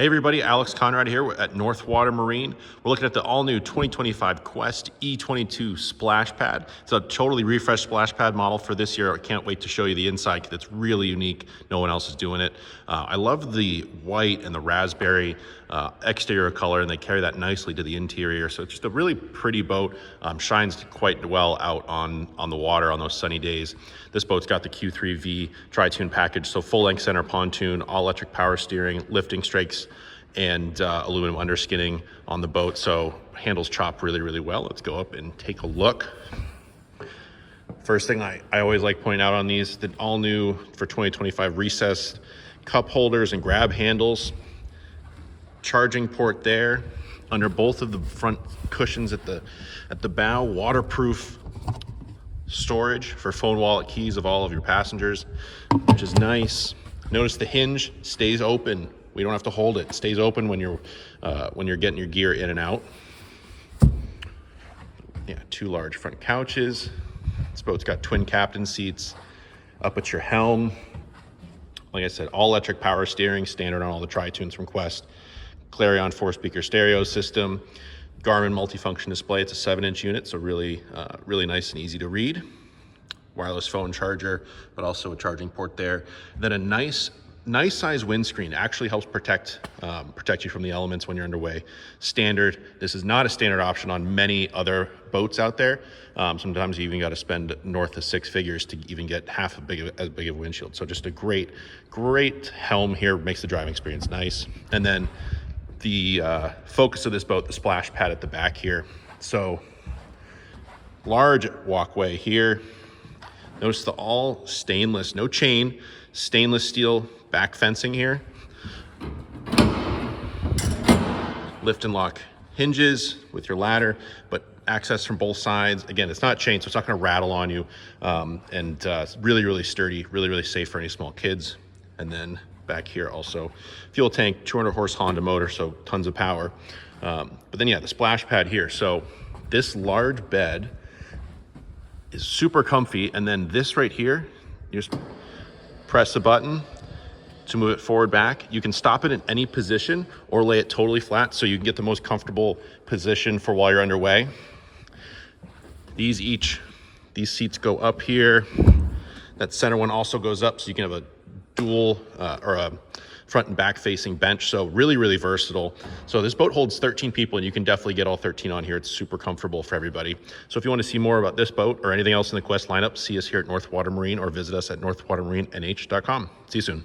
Hey everybody, Alex Conrad here at Northwater Marine. We're looking at the all-new 2025 Qwest E22 Splash Pad. It's a totally refreshed splash pad model for this year. I can't wait to show you the inside because it's really unique. No one else is doing it. I love the white and the raspberry exterior color, and they carry that nicely to the interior. So it's just a really pretty boat. Shines quite well out on the water on those sunny days. This boat's got the Q3V tri-tune package, so full-length center pontoon, all-electric power steering, lifting strakes, and aluminum underskinning on the boat, so handles chop really well. Let's go up and take a look. First thing I always like pointing out on these, the all new for 2025 recessed cup holders and grab handles, charging port there under both of the front cushions at the bow, waterproof storage for phone, wallet, keys of all of your passengers, which is nice. Notice the hinge stays open. We don't have to hold it. It stays open when you're getting your gear in and out. Yeah, two large front couches. This boat's got twin captain seats up at your helm. Like I said, all electric power steering, standard on all the tri-tunes from Qwest. Clarion 4-speaker stereo system. Garmin multifunction display. It's a 7-inch unit, so really nice and easy to read. Wireless phone charger, but also a charging port there. Then a nice size windscreen. Actually helps protect you from the elements when you're underway. Standard. This is not a standard option on many other boats out there. Sometimes you even got to spend north of 6 figures to even get half as big of a windshield. So just a great helm here, makes the driving experience nice. And then the focus of this boat, the splash pad at the back here. So large walkway here. Notice the all stainless, no chain, stainless steel back fencing here. Lift and lock hinges with your ladder, but access from both sides. Again, it's not chained, so it's not going to rattle on you. It's really sturdy, really safe for any small kids. And then back here also fuel tank, 200 horse Honda motor, so tons of power. But then yeah, the splash pad here. So this large bed is super comfy, and then this right here, you just press the button to move it forward back. You can stop it in any position or lay it totally flat so you can get the most comfortable position for while you're underway. These seats go up here. That center one also goes up, so you can have a dual or a front and back facing bench. So really versatile. So this boat holds 13 people, and you can definitely get all 13 on here. It's super comfortable for everybody. So if you want to see more about this boat or anything else in the Qwest lineup, see us here at Northwater Marine or visit us at northwatermarinenh.com. See you soon.